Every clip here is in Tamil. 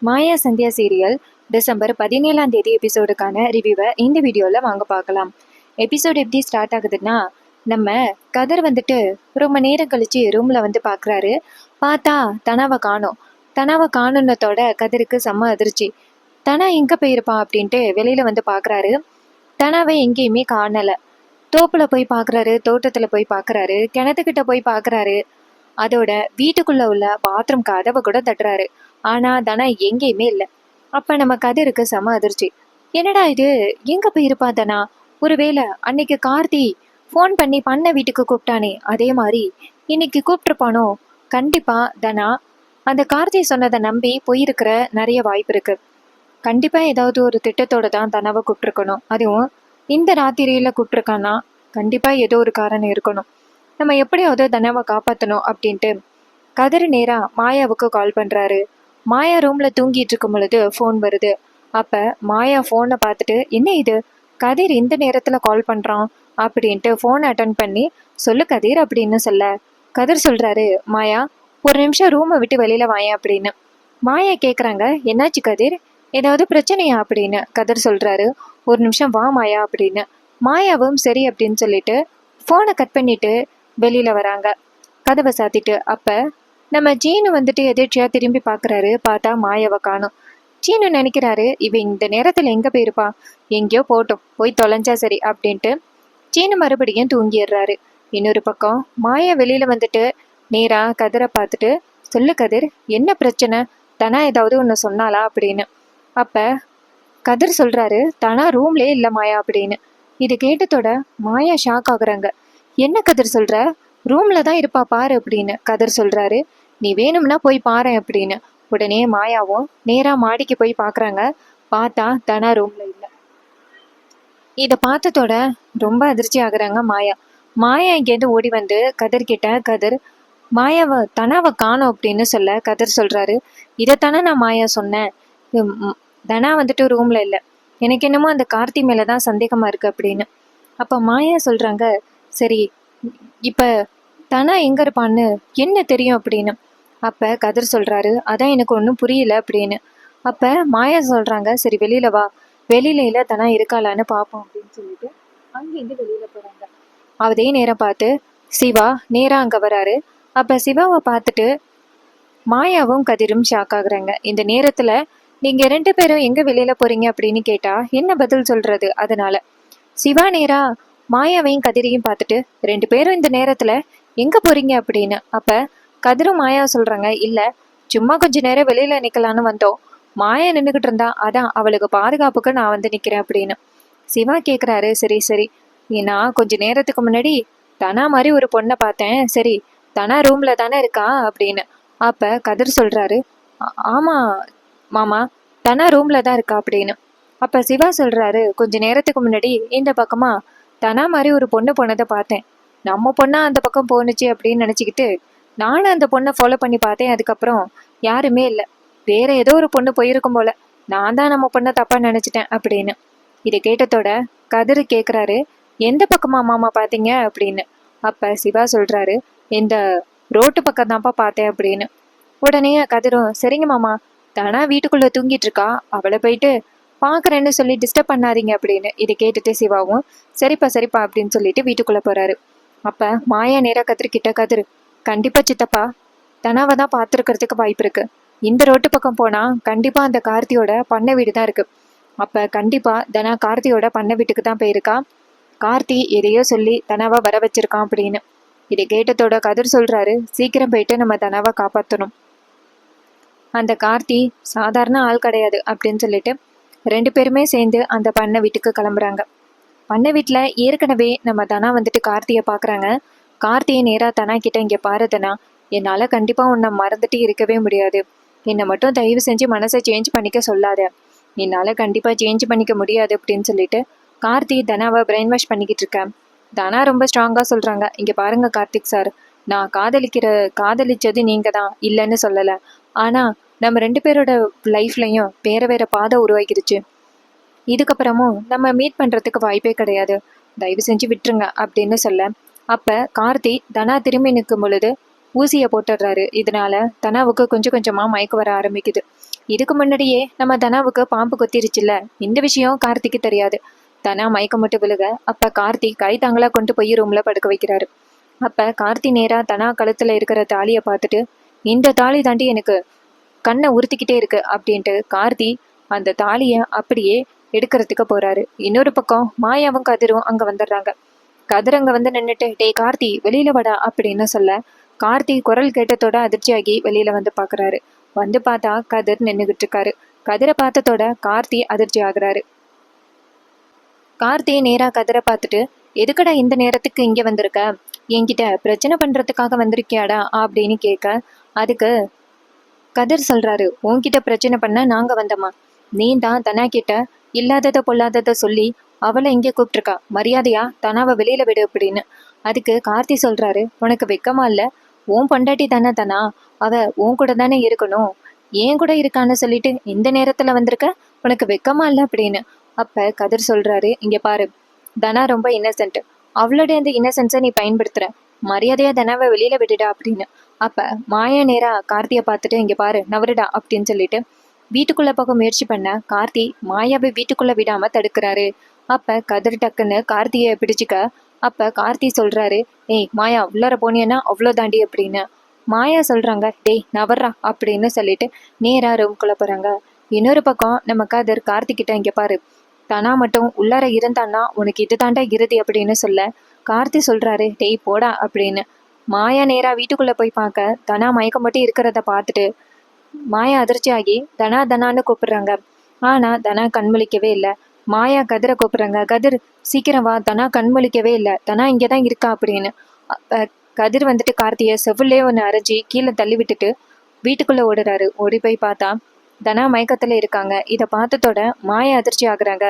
மாயா சந்தியா சீரியல் டிசம்பர் 17 எபிசோடுக்கான ரிவ்யூவை இந்த வீடியோவில் வாங்க பார்க்கலாம். எபிசோடு எப்படி ஸ்டார்ட் ஆகுதுன்னா, நம்ம கதர் வந்துட்டு ரொம்ப நேரம் கழிச்சு ரூமில் வந்து பார்க்குறாரு. பார்த்தா தனாவை காணோம். தனாவை காணுன்னத்தோட கதருக்கு செம்ம அதிர்ச்சி. தனா எங்கே போயிருப்பா அப்படின்ட்டு வெளியில் வந்து பார்க்குறாரு. தனாவை எங்கேயுமே காணலை. தோப்பில் போய் பார்க்குறாரு, தோட்டத்தில் போய் பார்க்குறாரு, கிணத்துக்கிட்ட போய் பார்க்குறாரு. அதோட வீட்டுக்குள்ள உள்ள பாத்ரூம் கதவை கூட தட்டுறாரு. ஆனா தனா எங்கேயுமே இல்லை. அப்ப நம்ம கதிருக்கு செம அதிர்ச்சி. என்னடா இது, எங்க போயிருப்பா தனா? ஒருவேளை அன்னைக்கு கார்த்தி ஃபோன் பண்ணி பண்ண வீட்டுக்கு கூப்பிட்டானே, அதே மாதிரி இன்னைக்கு கூப்பிட்டுருப்பானோ? கண்டிப்பா தனா அந்த கார்த்தி சொன்னதை நம்பி போயிருக்கிற நிறைய வாய்ப்பு இருக்கு. கண்டிப்பா ஏதாவது ஒரு திட்டத்தோட தான் தனாவை கூப்பிட்டுருக்கணும். அதுவும் இந்த ராத்திரியில கூப்பிட்டுருக்கான்னா கண்டிப்பா ஏதோ ஒரு காரணம் இருக்கணும். நம்ம எப்படியாவது தனாவை காப்பாற்றணும் அப்படின்ட்டு கதிர் நேரா மாயாவுக்கு கால் பண்றாரு. மாயா ரூம்ல தூங்கிட்டு இருக்கும் பொழுது ஃபோன் வருது. அப்ப மாயா ஃபோனை பார்த்துட்டு, என்ன இது, கதிர் இந்த நேரத்துல கால் பண்றான் அப்படின்ட்டு ஃபோனை அட்டன் பண்ணி, சொல்லு கதிர் அப்படின்னு சொல்ல, கதிர் சொல்றாரு, மாயா ஒரு நிமிஷம் ரூமை விட்டு வெளியில வாயேன் அப்படின்னு. மாயா கேக்குறாங்க, என்னாச்சு கதிர், ஏதாவது பிரச்சனையா அப்படின்னு. கதிர் சொல்றாரு, ஒரு நிமிஷம் வா மாயா அப்படின்னு. மாயாவும் சரி அப்படின்னு சொல்லிட்டு ஃபோனை கட் பண்ணிட்டு வெளியில வராங்க, கதவை சாத்திட்டு. அப்ப நம்ம ஜீனு வந்துட்டு எதிர்ச்சியா திரும்பி பாக்குறாரு. பார்த்தா மாயாவை காணும். ஜீனு நினைக்கிறாரு, இவ இந்த நேரத்துல எங்க போயிருப்பா, எங்கேயோ போட்டோம், போய் தொலைஞ்சா சரி அப்படின்ட்டு ஜீனு மறுபடியும் தூங்கிடுறாரு. இன்னொரு பக்கம் மாயா வெளியில வந்துட்டு நேரா கதிரை பார்த்துட்டு, சொல்லு கதிர், என்ன பிரச்சனை, தனா ஏதாவது ஒன்று சொன்னாலா அப்படின்னு. அப்ப கதிர் சொல்றாரு, தனா ரூம்லயே இல்ல மாயா அப்படின்னு. இது கேட்டதோட மாயா ஷாக் ஆகுறாங்க. என்ன கதிர் சொல்ற, ரூம்ல தான் இருப்பா பாரு அப்படின்னு. கதிர் சொல்றாரு, நீ வேணும்னா போய் பாரு அப்படின்னு. உடனே மாயாவும் நேரா மாடிக்கு போய் பாக்குறாங்க. பார்த்தா தனா ரூம்ல இல்லை. இதை பார்த்ததோட ரொம்ப அதிர்ச்சி ஆகுறாங்க மாயா. மாயா இங்கேருந்து ஓடி வந்து கதிர் கிட்ட, கதிர் மாயாவை தனாவை காணோம் அப்படின்னு சொல்ல, கதிர் சொல்றாரு, இதைத்தானே நான் மாயா சொன்னேன், தனா வந்துட்டு ரூம்ல இல்லை, எனக்கு என்னமோ அந்த கார்த்தி மேலதான் சந்தேகமா இருக்கு அப்படின்னு. அப்ப மாயா சொல்றாங்க, சரி இப்ப தனா எங்க இருப்பான்னு என்ன தெரியும் அப்படின்னு. அப்ப கதிர் சொல்றாரு, அதான் எனக்கு ஒன்றும் புரியல அப்படின்னு. அப்ப மாயா சொல்றாங்க, சரி வெளியில வா, வெளியில தனா இருக்காளான்னு பார்ப்போம் அப்படின்னு சொல்லிட்டு அங்கிருந்து வெளியில போறாங்க. அதே நேரம் பார்த்து சிவா நேரா அங்க வராரு. அப்ப சிவாவை பார்த்துட்டு மாயாவும் கதிரும் ஷாக் ஆகுறாங்க. இந்த நேரத்துல நீங்க 2 பேரும் எங்க வெளியில போறீங்க அப்படின்னு கேட்டா என்ன பதில் சொல்றது? அதனால சிவா நேரா மாயாவையும் கதிரையும் பார்த்துட்டு, 2 பேரும் இந்த நேரத்துல எங்க போறீங்க அப்படின்னு. அப்ப கதிரும் மாயா சொல்றாங்க, இல்ல சும்மா கொஞ்ச நேரம் வெளியில நிக்கலான்னு வந்தோம், மாயா நின்றுகிட்டு இருந்தா, அதான் அவளுக்கு பாதுகாப்புக்கு நான் வந்து நிக்கிறேன் அப்படின்னு. சிவா கேக்குறாரு, சரி சரி, நான் கொஞ்ச நேரத்துக்கு முன்னாடி தனா மாதிரி ஒரு பொண்ணை பார்த்தேன், சரி தனா ரூம்ல தானே இருக்கா அப்படின்னு. அப்ப கதிர் சொல்றாரு, ஆமா மாமா, தனா ரூம்ல தான் இருக்கா அப்படின்னு. அப்ப சிவா சொல்றாரு, கொஞ்ச நேரத்துக்கு முன்னாடி இந்த பக்கமா தனா மாதிரி ஒரு பொண்ணு போனதை பார்த்தேன், நம்ம பொண்ணா அந்த பக்கம் போனுச்சு அப்படின்னு நினைச்சுக்கிட்டு நானும் அந்த பொண்ணை ஃபாலோ பண்ணி பார்த்தேன், அதுக்கப்புறம் யாருமே இல்லை, வேற ஏதோ ஒரு பொண்ணு போயிருக்கும் போல, நான் தான் நம்ம பொண்ணை தப்பா நினைச்சிட்டேன் அப்படின்னு. இதை கேட்டதோட கதிர் கேக்குறாரு, எந்த பக்கமா மாமா பாத்தீங்க அப்படின்னு. அப்ப சிவா சொல்றாரு, இந்த ரோட்டு பக்கம் தான்ப்பா பார்த்தேன் அப்படின்னு. உடனே கதிரும், சரிங்க மாமா, தானா வீட்டுக்குள்ள தூங்கிட்டு இருக்கா, அவளை போயிட்டு பாக்குறேன்னு சொல்லி டிஸ்டர்ப் பண்ணாதீங்க அப்படின்னு. இதை கேட்டுட்டு சிவாவும் சரிப்பா சரிப்பா அப்படின்னு சொல்லிட்டு வீட்டுக்குள்ள போறாரு. அப்ப மாயா நேரா கதிர்கிட்ட, கதிர் கண்டிப்பா சித்தப்பா தனாவை தான் பார்த்துருக்கிறதுக்கு வாய்ப்பு இருக்கு, இந்த ரோட்டு பக்கம் போனா கண்டிப்பா அந்த கார்த்தியோட பண்ணை வீடு தான் இருக்கு, அப்ப கண்டிப்பா தனா கார்த்தியோட பண்ணை வீட்டுக்கு தான் போயிருக்கா, கார்த்தி எதையோ சொல்லி தனாவை வர வச்சிருக்கான் அப்படின்னு. இதை கேட்டதோட கதிர் சொல்றாரு, சீக்கிரம் போயிட்டு நம்ம தனாவை காப்பாற்றணும், அந்த கார்த்தி சாதாரண ஆள் கிடையாது அப்படின்னு சொல்லிட்டு 2 பேருமே சேர்ந்து அந்த பண்ணை வீட்டுக்கு கிளம்புறாங்க. பண்ணை வீட்டுல ஏற்கனவே நம்ம தனா வந்துட்டு கார்த்தியை பாக்குறாங்க. கார்த்தியை நேரா தனா கிட்ட, இங்க பாரு தனா, என்னால கண்டிப்பா உன்னை மறந்துட்டு இருக்கவே முடியாது, என்னை மட்டும் தயவு செஞ்சு மனசை சேஞ்ச் பண்ணிக்க சொல்லாத, என்னால கண்டிப்பா சேஞ்ச் பண்ணிக்க முடியாது அப்படின்னு சொல்லிட்டு கார்த்தி தனாவை பிரெயின் வாஷ் பண்ணிக்கிட்டு இருக்கேன். தனா ரொம்ப ஸ்ட்ராங்கா சொல்றாங்க, இங்க பாருங்க கார்த்திக் சார், நான் காதலிச்சது நீங்க தான், இல்லைன்னு சொல்லல, ஆனா நம்ம 2 பேரோட லைஃப்லயும் வேற வேற பாதை உருவாக்கிருச்சு, இதுக்கப்புறமும் நம்ம மீட் பண்றதுக்கு வாய்ப்பே கிடையாது, தயவு செஞ்சு விட்டுருங்க அப்படின்னு சொல்ல. அப்ப கார்த்தி தனா திரும்பி நிற்கும் பொழுது ஊசியை போட்டுடுறாரு. இதனால தனாவுக்கு கொஞ்சம் கொஞ்சமா மயக்கம் வர ஆரம்பிக்குது. இதுக்கு முன்னாடியே நம்ம தனாவுக்கு பாம்பு கொத்திருச்சுல்ல, இந்த விஷயம் கார்த்திக்கு தெரியாது. தனா மயக்கம் மட்டும் விழுக அப்ப கார்த்தி கை தாங்களா கொண்டு போய் ரூம்ல படுக்க வைக்கிறாரு. அப்ப கார்த்தி நேரா தனா கழுத்துல இருக்கிற தாலியை பார்த்துட்டு, இந்த தாலி தாண்டி எனக்கு கண்ணை உறுத்திக்கிட்டே இருக்கு அப்படின்ட்டு கார்த்தி அந்த தாலியை அப்படியே எடுக்கிறதுக்கு போறாரு. இன்னொரு பக்கம் மாயாவும் கதிரும் அங்க வந்துடுறாங்க. கதிர் அங்க வந்து நின்றுட்டு, டேய் கார்த்தி வெளியில வாடா அப்படின்னு சொல்ல, கார்த்தி குரல் கேட்டதோட அதிர்ச்சியாகி வெளியில வந்து பாக்குறாரு. வந்து பார்த்தா கதிர் நின்றுகிட்டு இருக்காரு. கதிரை பார்த்ததோட கார்த்தி அதிர்ச்சி ஆகுறாரு. கார்த்தி நேரா கதிரை பார்த்துட்டு, எதுக்கடா இந்த நேரத்துக்கு இங்க வந்திருக்க, என்கிட்ட பிரச்சனை பண்றதுக்காக வந்திருக்கியாடா அப்படின்னு கேட்க, அதுக்கு கதிர் சொல்றாரு, உன்கிட்ட பிரச்சனை பண்ண நாங்க வந்தோமா, நீ தான் தனா கிட்ட இல்லாதத பொல்லாதத சொல்லி அவளை இங்கே கூப்பிட்டுருக்கா, மரியாதையா தனாவை வெளியில விடு அப்படின்னு. அதுக்கு கார்த்தி சொல்றாரு, உனக்கு வெக்கமா இல்ல, உன் பொண்டாட்டி தானே தனா, அவ உன் கூட தானே இருக்கணும், ஏன் கூட இருக்கான்னு சொல்லிட்டு இந்த நேரத்துல வந்திருக்க, உனக்கு வெக்கமா இல்ல அப்படின்னு. அப்ப கதிர் சொல்றாரு, இங்க பாரு, தனா ரொம்ப இன்னசென்ட், அவளுடைய அந்த இன்னசென்ஸை நீ பயன்படுத்துற, மரியாதையா தனாவை வெளியில விடுடா அப்படின்னு. அப்ப மாயா நேரா கார்த்தியை பார்த்துட்டு, இங்க பாரு நவருடா அப்படின்னு சொல்லிட்டு வீட்டுக்குள்ள போக முயற்சி பண்ண கார்த்தி மாயாவை வீட்டுக்குள்ள விடாம தடுக்கிறாரு. அப்ப கதிர் டக்குன்னு கார்த்தியை பிடிச்சிக்க, அப்ப கார்த்தி சொல்றாரு, ஏய் மாயா உள்ளார போனியன்னா அவ்வளோ தாண்டி அப்படின்னு. மாயா சொல்றாங்க, டேய் நவர்றா அப்படின்னு சொல்லிட்டு நேரா ரூம்குள்ள போறாங்க. இன்னொரு பக்கம் நம்ம கதிர் கார்த்திகிட்ட, இங்க பாரு, தனா மட்டும் உள்ளார இருந்தான்னா உனக்கு இது தாண்டா இறுதி அப்படின்னு சொல்ல, கார்த்தி சொல்றாரு, டேய் போடா அப்படின்னு. மாயா நேரா வீட்டுக்குள்ள போய் பார்க்க தனா மயக்கம் மட்டும் இருக்கிறத பார்த்துட்டு மாயா அதிர்ச்சியாகி தனா தனான்னு கூப்பிடுறாங்க. ஆனா தனா கண்முழிக்கவே இல்லை. மாயா கதிரை கூப்பிடுறாங்க, கதிர் சீக்கிரம் வா, தனா கண்முழிக்கவே இல்லை, தனா இங்கதான் இருக்கா அப்படின்னு. கதிர் வந்துட்டு கார்த்தியை செவ்விலே ஒன்று அரைஞ்சி கீழே தள்ளி விட்டுட்டு வீட்டுக்குள்ள ஓடுறாரு. ஓடி போய் பார்த்தா தனா மயக்கத்துல இருக்காங்க. இதை பார்த்ததோட மாயா அதிர்ச்சி ஆகுறாங்க.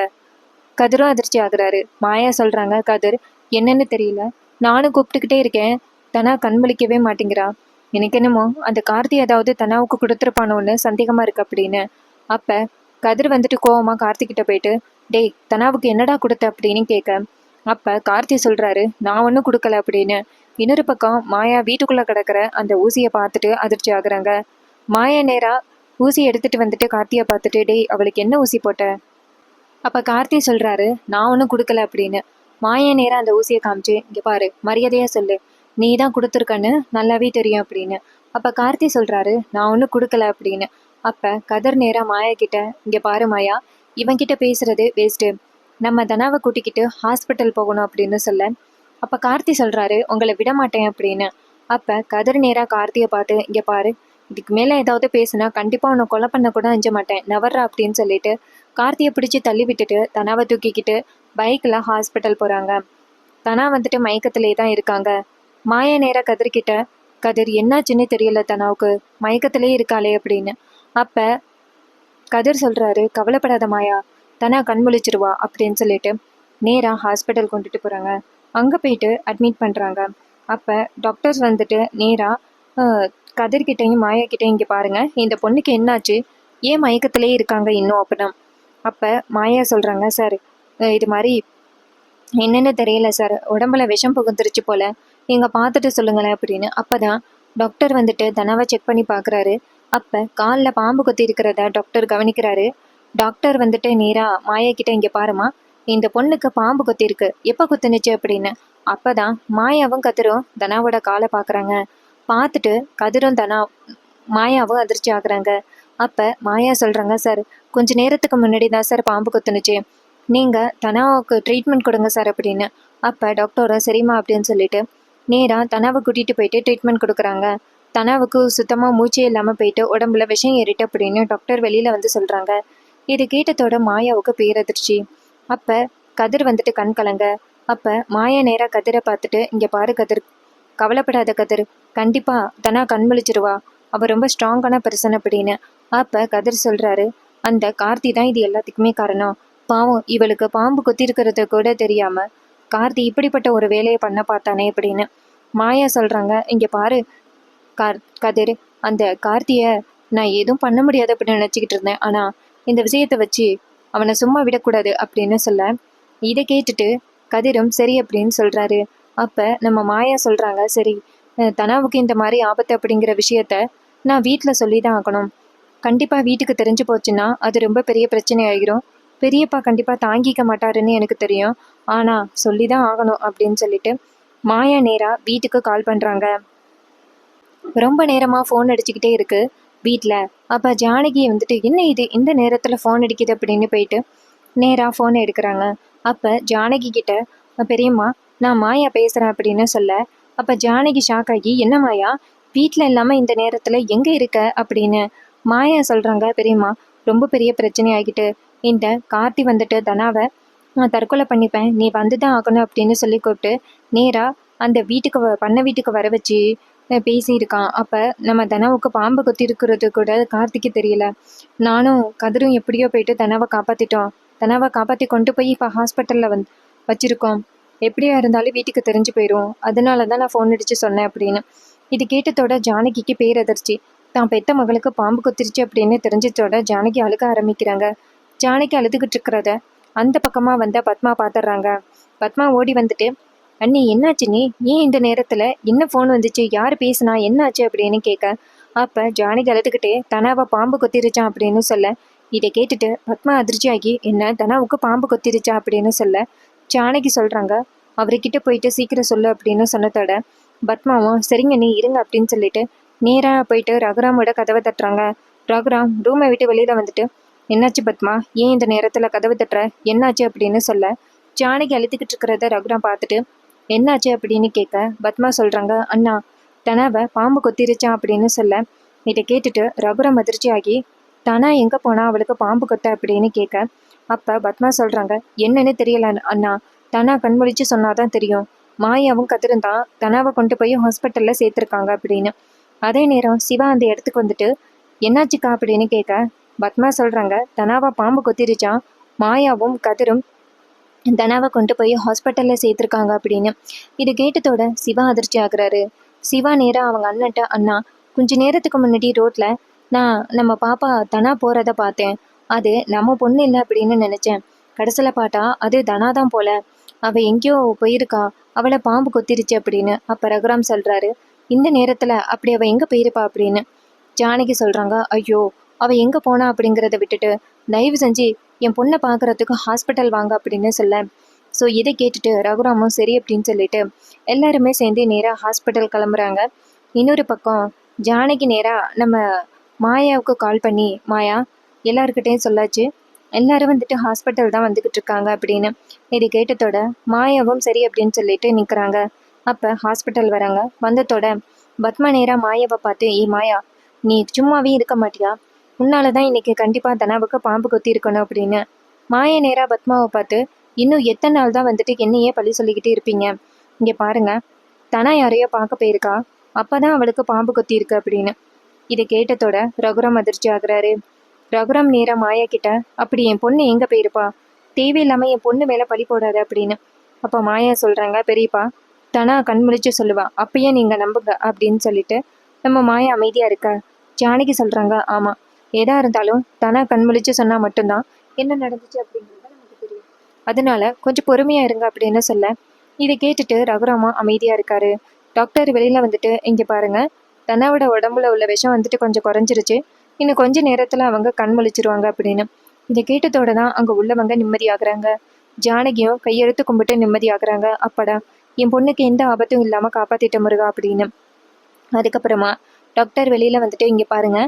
கதிரும் அதிர்ச்சி ஆகுறாரு. மாயா சொல்றாங்க, கதிர் என்னன்னு தெரியல, நானும் கூப்பிட்டுக்கிட்டே இருக்கேன், தனா கண்முழிக்கவே மாட்டேங்கிறா, எனக்கு என்னமோ அந்த கார்த்தி ஏதாவது தனாவுக்கு கொடுத்துருப்பானோன்னு சந்தேகமா இருக்கு அப்படின்னு. அப்ப கதிர் வந்துட்டு கோவமா கார்த்திகிட்ட போயிட்டு, டேய் தனாவுக்கு என்னடா கொடுத்த அப்படின்னு கேட்க, அப்ப கார்த்தி சொல்றாரு, நான் ஒன்றும் கொடுக்கல அப்படின்னு. இன்னொரு பக்கம் மாயா வீட்டுக்குள்ள கிடக்குற அந்த ஊசியை பார்த்துட்டு அதிர்ச்சி ஆகுறாங்க. மாயா நேரா ஊசி எடுத்துட்டு வந்துட்டு கார்த்தியை பார்த்துட்டு, டேய் அவளுக்கு என்ன ஊசி போட்ட? அப்ப கார்த்தி சொல்றாரு, நான் ஒன்றும் கொடுக்கல அப்படின்னு. மாயா நேரா அந்த ஊசியை காமிச்சு, இங்க பாரு மரியாதையா சொல்லு, நீ தான் கொடுத்துருக்கன்னு நல்லாவே தெரியும் அப்படின்னு. அப்ப கார்த்தி சொல்றாரு, நான் ஒன்றும் கொடுக்கல அப்படின்னு. அப்ப கதர் நேரா மாயா கிட்ட, இங்க பாரு மாயா, இவன்கிட்ட பேசுறது வேஸ்ட்டு, நம்ம தனாவை கூட்டிக்கிட்டு ஹாஸ்பிட்டல் போகணும் அப்படின்னு சொல்ல, அப்ப கார்த்தி சொல்றாரு, உங்களை விட மாட்டேன் அப்படின்னு. அப்ப கதர் நேரா கார்த்தியை பார்த்து, இங்க பாரு, இதுக்கு மேல ஏதாவது பேசுனா கண்டிப்பா உன்னை கொலை பண்ண கூட அஞ்ச மாட்டேன், நவர்றா அப்படின்னு சொல்லிட்டு கார்த்தியை பிடிச்சி தள்ளி விட்டுட்டு தனாவை தூக்கிக்கிட்டு பைக்ல ஹாஸ்பிட்டல் போறாங்க. தனா வந்துட்டு மயக்கத்திலே தான் இருக்காங்க. மாயா நேரா கதிர்கிட்ட, கதிர் என்னாச்சுன்னு தெரியல தனாவுக்கு, மயக்கத்திலே இருக்காளே அப்படின்னு. அப்ப கதிர் சொல்றாரு, கவலைப்படாத மாயா, தனா கண் முழிச்சிருவா அப்படின்னு சொல்லிட்டு நேரா ஹாஸ்பிட்டல் கொண்டுட்டு போறாங்க. அங்க போயிட்டு அட்மிட் பண்றாங்க. அப்ப டாக்டர்ஸ் வந்துட்டு நேரா கதிர்கிட்டையும் மாயா கிட்டையும், இங்க பாருங்க இந்த பொண்ணுக்கு என்னாச்சு, ஏன் மயக்கத்திலே இருக்காங்க இன்னும் அப்படின்னா. அப்போ மாயா சொல்கிறாங்க, சார் இது மாதிரி என்னென்னு தெரியல சார், உடம்புல விஷம் புகுந்துருச்சு போல், நீங்கள் பார்த்துட்டு சொல்லுங்களேன் அப்படின்னு. அப்போ தான் டாக்டர் வந்துட்டு தனாவை செக் பண்ணி பார்க்குறாரு. அப்போ காலில் பாம்பு கொத்தி இருக்கிறத டாக்டர் கவனிக்கிறாரு. டாக்டர் வந்துட்டு நேராக மாயா கிட்ட, இங்கே பாருமா, இந்த பொண்ணுக்கு பாம்பு கொத்திருக்கு, எப்போ குத்துனுச்சு அப்படின்னு. அப்போ தான் மாயாவும் கதிரும் தனாவோட காலை பார்க்குறாங்க. பார்த்துட்டு கதிரும் மாயாவும் அதிர்ச்சி ஆகுறாங்க. அப்போ மாயா சொல்கிறாங்க, சார் கொஞ்ச நேரத்துக்கு முன்னாடி தான் சார் பாம்பு கொத்துனுச்சு, நீங்கள் தனாவுக்கு ட்ரீட்மெண்ட் கொடுங்க சார் அப்படின்னு. அப்போ டாக்டரும் சரிம்மா அப்படின்னு சொல்லிட்டு நேராக தனாவை கூட்டிகிட்டு போயிட்டு ட்ரீட்மெண்ட் கொடுக்குறாங்க. தனாவுக்கு சுத்தமாக மூச்சே இல்லாமல் போயிட்டு உடம்புல விஷம் ஏறிட்டு அப்படின்னு டாக்டர் வெளியில் வந்து சொல்கிறாங்க. இது கேட்டதோட மாயாவுக்கு பேரதிர்ச்சி. அப்போ கதிர் வந்துட்டு கண் கலங்க. அப்போ மாயா நேராக கதிரை பார்த்துட்டு, இங்கே பாரு கதிர், கவலைப்படாத கதிர், கண்டிப்பாக தனா கண் முழிச்சிருவா, அவள் ரொம்ப ஸ்ட்ராங்கான பர்சன் அப்படின்னு. அப்போ கதிர் சொல்கிறாரு, அந்த கார்த்தி தான் இது எல்லாத்துக்குமே காரணம், பாவம் இவளுக்கு பாம்பு கொத்திருக்கிறது கூட தெரியாமல் கார்த்தி இப்படிப்பட்ட ஒரு வேலையை பண்ண பார்த்தானே அப்படின்னு. மாயா சொல்கிறாங்க, இங்கே பாரு கதிர், அந்த கார்த்தியை நான் எதுவும் பண்ண முடியாது அப்படின்னு நினச்சிக்கிட்டு இருந்தேன், ஆனால் இந்த விஷயத்தை வச்சு அவனை சும்மா விடக்கூடாது அப்படின்னு சொல்ல, இதை கேட்டுட்டு கதிரும் சரி அப்படின்னு சொல்கிறாரு. அப்போ நம்ம மாயா சொல்கிறாங்க, சரி தனாவுக்கு இந்த மாதிரி ஆபத்து அப்படிங்கிற விஷயத்த நான் வீட்டில் சொல்லி தான் ஆகணும், கண்டிப்பாக வீட்டுக்கு தெரிஞ்சு போச்சுன்னா அது ரொம்ப பெரிய பிரச்சனை ஆகிரும். பெரியப்பா கண்டிப்பாக தாங்கிக்க மாட்டாருன்னு எனக்கு தெரியும். ஆனால் சொல்லி தான் ஆகணும் அப்படின்னு சொல்லிட்டு மாயா நேராக வீட்டுக்கு கால் பண்ணுறாங்க. ரொம்ப நேரமாக ஃபோன் அடிச்சுக்கிட்டே இருக்கு வீட்டில். அப்போ ஜானகி வந்துட்டு என்ன இது இந்த நேரத்தில் ஃபோன் அடிக்குது அப்படின்னு போயிட்டு நேராக ஃபோனை எடுக்கிறாங்க. அப்போ ஜானகி கிட்ட பெரியம்மா நான் மாயா பேசுகிறேன் அப்படின்னு சொல்ல, அப்போ ஜானகி ஷாக் ஆகி என்ன மாயா வீட்டில் இல்லாமல் இந்த நேரத்தில் எங்கே இருக்க அப்படின்னு மாயா சொல்கிறாங்க. பெரியம்மா ரொம்ப பெரிய பிரச்சனை ஆகிட்டு இந்த கார்த்தி வந்துட்டு தனாவை நான் தற்கொலை பண்ணிப்பேன் நீ வந்து தான் ஆகணும் அப்படின்னு சொல்லி கூப்பிட்டு நேராக அந்த வீட்டுக்கு பண்ண வீட்டுக்கு வர வச்சு பேசியிருக்கான். அப்போ நம்ம தனாவுக்கு பாம்பு கொத்தி இருக்கிறது கூட கார்த்திக்கு தெரியல. நானும் கதிரும் எப்படியோ போயிட்டு தனாவை காப்பாற்றிட்டோம். தனாவை காப்பாற்றி கொண்டு போய் இப்போ ஹாஸ்பிட்டலில் வச்சிருக்கோம். எப்படியா இருந்தாலும் வீட்டுக்கு தெரிஞ்சு போயிடும். அதனால தான் நான் ஃபோன் அடித்து சொன்னேன் அப்படின்னு. இது கேட்டதோட ஜானகிக்கு பேரதிர்ச்சி. தான் பெத்த மகளுக்கு பாம்பு கொத்திருச்சு அப்படின்னு தெரிஞ்சதோட ஜானகி அழுக ஆரம்பிக்கிறாங்க. ஜானகி அழுதுகிட்டு இருக்கிறத அந்த பக்கமாக வந்த பத்மா பார்த்துட்றாங்க. பத்மா ஓடி வந்துட்டு அண்ணி என்னாச்சு நீ ஏன் இந்த நேரத்தில் என்ன ஃபோன் வந்துச்சு யார் பேசுனா என்னாச்சு அப்படின்னு கேட்க, அப்போ ஜானகி அழுதுகிட்டே தனாவை பாம்பு கொத்திருச்சான் அப்படின்னு சொல்ல, இதை கேட்டுட்டு பத்மா அதிர்ச்சியாகி என்ன தனாவுக்கு பாம்பு கொத்திருச்சா அப்படின்னு சொல்ல, ஜானகி சொல்கிறாங்க அவர்கிட்ட போயிட்டு சீக்கிரம் சொல்லு அப்படின்னு சொன்னதோட பத்மாவும் சரிங்க நீ இருங்க அப்படின்னு சொல்லிட்டு நேராக போயிட்டு ரகுராமோட கதவை தட்டுறாங்க. ரகுராம் ரூமை விட்டு வெளியில் வந்துட்டு என்னாச்சு பத்மா ஏன் இந்த நேரத்தில் கதவை தட்டுற என்னாச்சு அப்படின்னு சொல்ல, ஜானகி அழுத்திக்கிட்டு இருக்கிறத ரகுராம் பார்த்துட்டு என்னாச்சு அப்படின்னு கேட்க பத்மா சொல்கிறாங்க அண்ணா தனாவை பாம்பு கொத்திருச்சான் அப்படின்னு சொல்ல, இதை கேட்டுட்டு ரகுராம் அதிர்ச்சியாகி தனா எங்கே போனா அவளுக்கு பாம்பு கொத்த அப்படின்னு கேட்க, அப்போ பத்மா சொல்கிறாங்க என்னன்னு தெரியல அண்ணா தனா கண்முழிச்சு சொன்னாதான் தெரியும். மாயாவும் கதிரும் தான் தனாவை கொண்டு போய் ஹாஸ்பிட்டலில் சேர்த்துருக்காங்க அப்படின்னு. அதே நேரம் சிவா அந்த இடத்துக்கு வந்துட்டு என்னாச்சுக்கா அப்படின்னு கேட்க, பத்மா சொல்கிறாங்க தனாவா பாம்பு கொத்திருச்சான். மாயாவும் கதிரும் தனாவை கொண்டு போய் ஹாஸ்பிட்டலில் சேர்த்துருக்காங்க அப்படின்னு. இது கேட்டதோட சிவா அதிர்ச்சி ஆகுறாரு. சிவா நேராக அவங்க அண்ணன்ட்ட அண்ணா கொஞ்ச நேரத்துக்கு முன்னாடி ரோட்டில் நான் நம்ம பாப்பா தனா போகிறத பார்த்தேன். அது நம்ம பொண்ணு இல்லை அப்படின்னு நினச்சேன். கடைசியில் பார்த்தா அது தனா தான் போல. அவள் எங்கேயோ போயிருக்கா அவளை பாம்பு கொத்திருச்சு அப்படின்னு. அப்போ ரகுராம் சொல்கிறாரு இந்த நேரத்தில் அப்படி அவள் எங்கே போயிருப்பா அப்படின்னு. ஜானகி சொல்கிறாங்க ஐயோ அவள் எங்கே போனா அப்படிங்கிறத விட்டுட்டு தயவு செஞ்சு என் பொண்ணை பார்க்குறதுக்கு ஹாஸ்பிட்டல் வாங்க அப்படின்னு சொல்ல, ஸோ இதை கேட்டுட்டு ரகுராமும் சரி அப்படின்னு சொல்லிட்டு எல்லாருமே சேர்ந்து நேராக ஹாஸ்பிட்டல் கிளம்புறாங்க. இன்னொரு பக்கம் ஜானகி நேராக நம்ம மாயாவுக்கு கால் பண்ணி மாயா எல்லாருக்கிட்டையும் சொல்லாச்சு எல்லாரும் வந்துட்டு ஹாஸ்பிட்டல் தான் வந்துக்கிட்டு இருக்காங்க அப்படின்னு. இது கேட்டதோட மாயாவும் சரி அப்படின்னு சொல்லிட்டு நிற்கிறாங்க. அப்போ ஹாஸ்பிட்டல் வராங்க. வந்ததோட பத்மா நேராக மாயாவை பார்த்து ஏய் மாயா நீ சும்மாவே இருக்க மாட்டியா உன்னால தான் இன்னைக்கு கண்டிப்பாக தனாவுக்கு பாம்பு கொத்தி இருக்கணும் அப்படின்னு. மாயா நேராக பத்மாவை பார்த்து இன்னும் எத்தனை நாள் தான் வந்துட்டு என்னையே பழி சொல்லிக்கிட்டே இருப்பீங்க. இங்கே பாருங்க தனா யாரையோ பார்க்க போயிருக்கா அப்பதான் அவளுக்கு பாம்பு கொத்தி இருக்கு அப்படின்னு. இதை கேட்டதோட ரகுராம் அதிர்ச்சி ஆகுறாரு. ரகுராம் நேராக மாயா கிட்ட அப்படி என் பொண்ணு எங்கே போயிருப்பா தேவையில்லாமல் என் பொண்ணு மேலே பழி போடாது அப்படின்னு. அப்போ மாயா சொல்கிறாங்க பெரியப்பா தனா கண் முழிச்சு சொல்லுவா அப்பயே நீங்கள் நம்புங்க அப்படின்னு சொல்லிட்டு நம்ம மாயா அமைதியாக இருக்க. ஜானகி சொல்கிறாங்க ஆமாம் எதா இருந்தாலும் தனா கண் முழிச்சு சொன்னால் மட்டும்தான் என்ன நடந்துச்சு அப்படிங்கிறது நமக்கு தெரியும். அதனால கொஞ்சம் பொறுமையாக இருங்க அப்படின்னு சொல்ல, இதை கேட்டுட்டு ரகுராமா அமைதியாக இருக்காரு. டாக்டர் வெளியில் வந்துட்டு இங்கே பாருங்க தனாவோட உடம்புல உள்ள விஷம் வந்துட்டு கொஞ்சம் குறைஞ்சிருச்சு. இன்னும் கொஞ்ச நேரத்தில் அவங்க கண் முழிச்சிருவாங்க அப்படின்னு. இதை கேட்டதோட தான் அங்கே உள்ளவங்க நிம்மதியாகிறாங்க. ஜானகியும் கையெழுத்து கும்பிட்டு நிம்மதியாகிறாங்க. அப்படா என் பொண்ணுக்கு எந்த ஆபத்தும் இல்லாமல் காப்பாற்றிட்ட முருகா அப்படின்னு. அதுக்கப்புறமா டாக்டர் வெளியில் வந்துட்டு இங்கே பாருங்க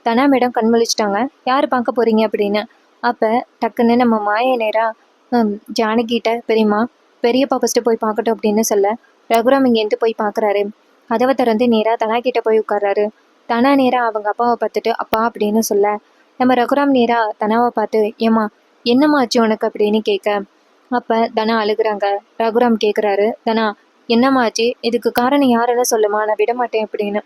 தனா மேடம் கண் முழிச்சிட்டாங்க யார் பார்க்க போகிறீங்க அப்படின்னு. அப்போ டக்குன்னு நம்ம மாய நேராக ஜானகிட்ட பெரியம்மா பெரியப்பா ஃபஸ்ட்டு போய் பார்க்கட்டும் அப்படின்னு சொல்ல, ரகுராம் இங்கேருந்து போய் பார்க்குறாரு. கதவை திறந்து நேராக தனா கிட்ட போய் உட்கார்றாரு. தனா நேராக அவங்க அப்பாவை பார்த்துட்டு அப்பா அப்படின்னு சொல்ல, நம்ம ரகுராம் நேராக தனாவை பார்த்து ஏம்மா என்னம்மா ஆச்சு உனக்கு அப்படின்னு கேட்க, அப்போ தனா அழுகுறாங்க. ரகுராம் கேட்குறாரு தனா என்னம்மா ஆச்சு இதுக்கு காரணம் யாருன்னு சொல்லுமா நான் விட மாட்டேன் அப்படின்னு.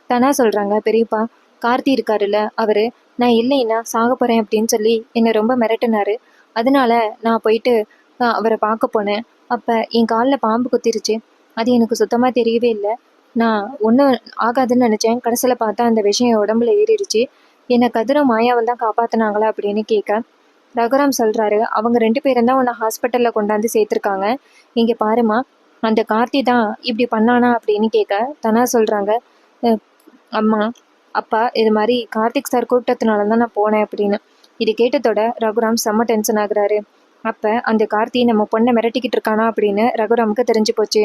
தனா சொல்கிறாங்க பெரியப்பா கார்த்தி இருக்காருல்ல அவர் நான் இல்லைன்னா சாக போகிறேன் அப்படின்னு சொல்லி என்னை ரொம்ப மிரட்டினாரு. அதனால நான் போயிட்டு அவரை பார்க்க போனேன். அப்போ என் காலில் பாம்பு குத்திருச்சு. அது எனக்கு சுத்தமாக தெரியவே இல்லை. நான் ஒன்றும் ஆகாதுன்னு நினச்சேன். கடைசியில் பார்த்தா அந்த விஷயம் என் உடம்புல ஏறிடுச்சு. என்னை கதிரும் மாயாவும் தான் காப்பாற்றினாங்களா அப்படின்னு கேட்க, ரகுராம் சொல்கிறாரு அவங்க 2 பேரும் தான் உன்னை ஹாஸ்பிட்டலில் கொண்டாந்து சேர்த்துருக்காங்க. இங்கே பாருமா அந்த கார்த்தி தான் இப்படி பண்ணானா அப்படின்னு கேட்க, தனா சொல்கிறாங்க அம்மா அப்பா இது மாதிரி கார்த்திக் சார் கூப்பிட்டதுனால தான் நான் போனேன் அப்படின்னு. இது கேட்டதோட ரகுராம் செம்ம டென்ஷன் ஆகுறாரு. அப்போ அந்த கார்த்தி நம்ம பொண்ணை மிரட்டிக்கிட்டு இருக்கானா அப்படின்னு ரகுராமுக்கு தெரிஞ்சு போச்சு.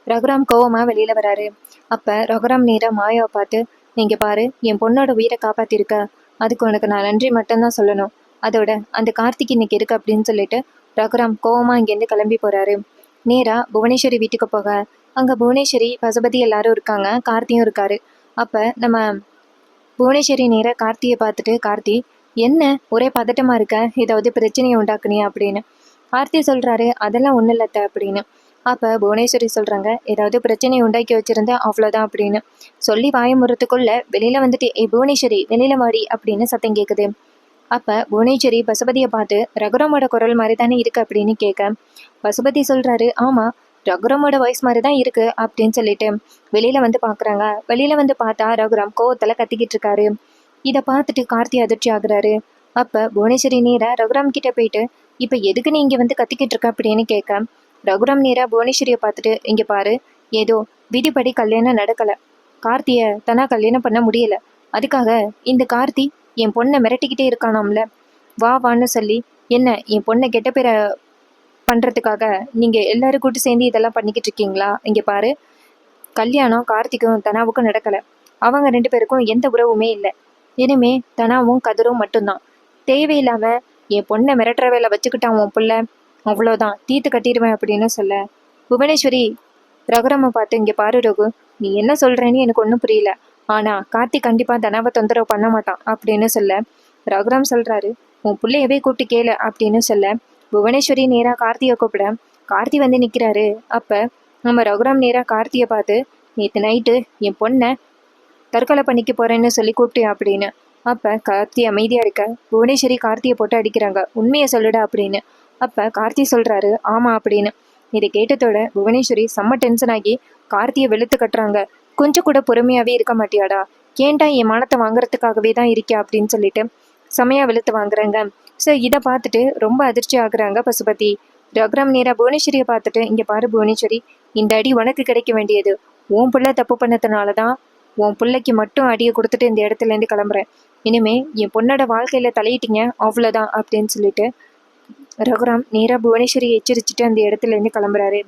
ரகுராம் கோவமாக வெளியில் வராரு. அப்போ ரகுராம் நேராக மாயாவை பார்த்து, நீங்கள் பாரு, என் பொண்ணோட உயிரை காப்பாற்றிருக்க, அதுக்கு உனக்கு நான் நன்றி மட்டும்தான் சொல்லணும். அதோட அந்த கார்த்திக் இன்னைக்கு இருக்கு அப்படின்னு சொல்லிட்டு ரகுராம் கோவமாக இங்கேருந்து கிளம்பி போகிறாரு. நேராக புவனேஸ்வரி வீட்டுக்கு போக அங்கே புவனேஸ்வரி பசுபதி எல்லாரும் இருக்காங்க, கார்த்தியும் இருக்காரு. அப்போ நம்ம புவனேஸ்வரி நேராக கார்த்தியை பார்த்துட்டு, கார்த்தி என்ன ஒரே பதட்டமாக இருக்க, ஏதாவது பிரச்சனையை உண்டாக்குனியா அப்படின்னு. கார்த்தி சொல்கிறாரு, அதெல்லாம் ஒன்றும் இல்லத்த அப்படின்னு. அப்போ புவனேஸ்வரி சொல்கிறாங்க, ஏதாவது பிரச்சனையை உண்டாக்கி வச்சுருந்தா அவ்வளோதான் அப்படின்னு சொல்லி வாயமுறத்துக்குள்ள வெளியில் வந்துட்டு, புவனேஸ்வரி வெளியில் வாடி அப்படின்னு சத்தம் கேட்குது. அப்போ புவனேஸ்வரி பசுபதியை பார்த்து, ரகுராமோட குரல் மாதிரி தானே இருக்கு அப்படின்னு கேட்க, பசுபதி சொல்கிறாரு, ஆமாம் ரகுராமோட வாய்ஸ் மாதிரி தான் இருக்கு அப்படின்னு சொல்லிட்டு வெளியில் வந்து பார்க்குறாங்க. வெளியில் வந்து பார்த்தா ரகுராம் கோவத்தில் கத்திக்கிட்டு இருக்காரு. இதை பார்த்துட்டு கார்த்தி அதிர்ச்சி ஆகுறாரு. அப்போ புவனேஸ்வரி நேராக ரகுராம் கிட்ட போயிட்டு, இப்போ எதுக்கு நீ இங்கே வந்து கத்திக்கிட்டு இருக்க அப்படின்னு கேட்க, ரகுராம் நேராக புவனேஸ்வரியை பார்த்துட்டு, இங்கே பாரு, ஏதோ விதிப்படி கல்யாணம் நடக்கலை, கார்த்தியை தானா கல்யாணம் பண்ண முடியல, அதுக்காக இந்த கார்த்தி என் பொண்ணை மிரட்டிக்கிட்டே இருக்கானாம்ல, வா வான்னு சொல்லி என்ன என் பொண்ணை கெட்ட பேரை பண்ணுறதுக்காக நீங்கள் எல்லாரும் கூட்டு சேர்ந்து இதெல்லாம் பண்ணிக்கிட்டு இருக்கீங்களா? இங்கே பாரு, கல்யாணம் கார்த்திக்கும் தனாவுக்கும் நடக்கலை, அவங்க 2 பேருக்கும் எந்த உறவுமே இல்லை, இனிமே தனாவும் கதிரும் மட்டும்தான். தேவையில்லாமல் என் பொண்ணை மிரட்டுற வேலை வச்சுக்கிட்டான் உன் புள்ள, அவ்வளோதான் தீர்த்து கட்டிடுவேன் அப்படின்னு சொல்ல, புவனேஸ்வரி ரகுராமை பார்த்து, இங்கே பாரு ரகு, நீ என்ன சொல்கிறேன்னு எனக்கு ஒன்றும் புரியல, ஆனால் கார்த்திக் கண்டிப்பாக தனாவை தொந்தரவு பண்ண மாட்டான் அப்படின்னு சொல்ல, ரகுராம் சொல்கிறாரு, உன் பிள்ளையவே கூப்பிட்டு கேளு அப்படின்னு சொல்ல, புவனேஸ்வரி நேராக கார்த்தியை கூப்பிட கார்த்தி வந்து நிற்கிறாரு. அப்போ நம்ம ரகுராம் நேராக கார்த்தியை பார்த்து, நேற்று நைட்டு என் பொண்ணை தற்கொலை பண்ணிக்க போகிறேன்னு சொல்லி கூப்பிட்டேன் அப்படின்னு. அப்போ கார்த்தி அமைதியாக இருக்க புவனேஸ்வரி கார்த்தியை போட்டு அடிக்கிறாங்க, உண்மையை சொல்லுடா அப்படின்னு. அப்போ கார்த்தி சொல்கிறாரு, ஆமாம் அப்படின்னு. இதை கேட்டதோட புவனேஸ்வரி செம்ம டென்ஷன் ஆகி கார்த்தியை வெளுத்து கட்டுறாங்க. கொஞ்சம் கூட பொறுமையாகவே இருக்க மாட்டியாடா, ஏன்டா என் மானத்தை வாங்குறதுக்காகவே தான் இருக்கியா அப்படின்னு சொல்லிட்டு செமையாக வெளுத்து வாங்குறாங்க. ஸோ இதை பார்த்துட்டு ரொம்ப அதிர்ச்சி ஆகுறாங்க பசுபதி. ரகுராம் நேராக புவனேஸ்வரியை பார்த்துட்டு, இங்கே பாரு புவனேஸ்வரி, இந்த அடி உனக்கு கிடைக்க வேண்டியது, உன் பிள்ளை தப்பு பண்ணதுனால தான் உன் பிள்ளைக்கு மட்டும் அடியை கொடுத்துட்டு இந்த இடத்துலேருந்து கிளம்புறேன், இனிமே என் பொண்ணோட வாழ்க்கையில் தலையிட்டீங்க அவ்வளோதான் அப்படின்னு சொல்லிட்டு ரகுராம் நேராக புவனேஸ்வரியை எச்சரிச்சுட்டு அந்த இடத்துலேருந்து கிளம்புறாரு.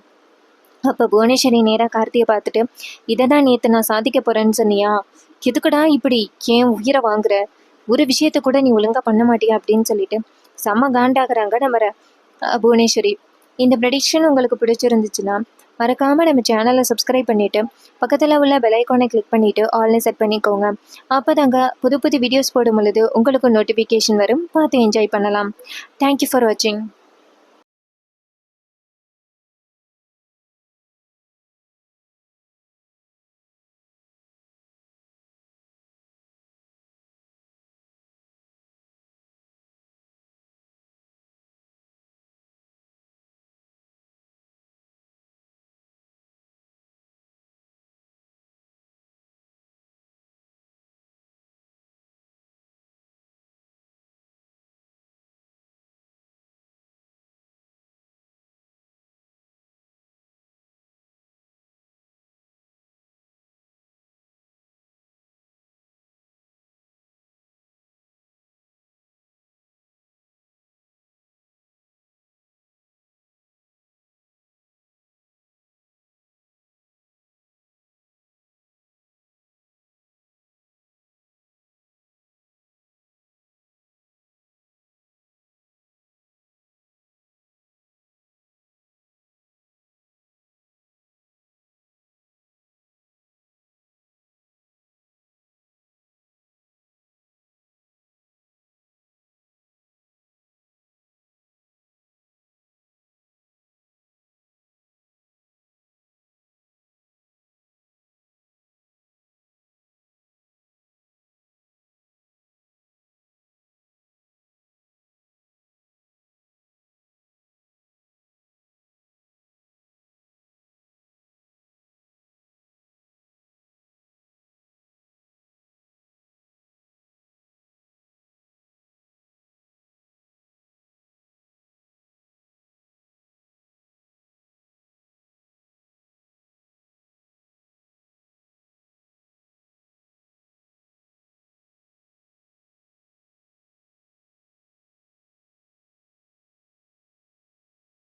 அப்போ புவனேஸ்வரி நேராக கார்த்தியை பார்த்துட்டு, இதை தான் நேற்று நான் சாதிக்க போகிறேன்னு சொன்னியா, எதுக்குடா இப்படி ஏன் உயிரை வாங்குற, ஒரு விஷயத்த கூட நீ ஒழுங்காக பண்ண மாட்டியா அப்படின்னு சொல்லிட்டு செம்ம காண்டாகிறாங்க நம்ம புவனேஸ்வரி. இந்த ப்ரெடிக்ஷன் உங்களுக்கு பிடிச்சிருந்துச்சுன்னா மறக்காமல் நம்ம சேனலை சப்ஸ்கிரைப் பண்ணிவிட்டு பக்கத்தில் உள்ள பெல் ஐக்கானை கிளிக் பண்ணிவிட்டு ஆல்னு செட் பண்ணிக்கோங்க. அப்போ தாங்க புது புது வீடியோஸ் போடும் பொழுது உங்களுக்கு நோட்டிஃபிகேஷன் வரும், பார்த்து என்ஜாய் பண்ணலாம். தேங்க்யூ ஃபார் வாட்சிங்.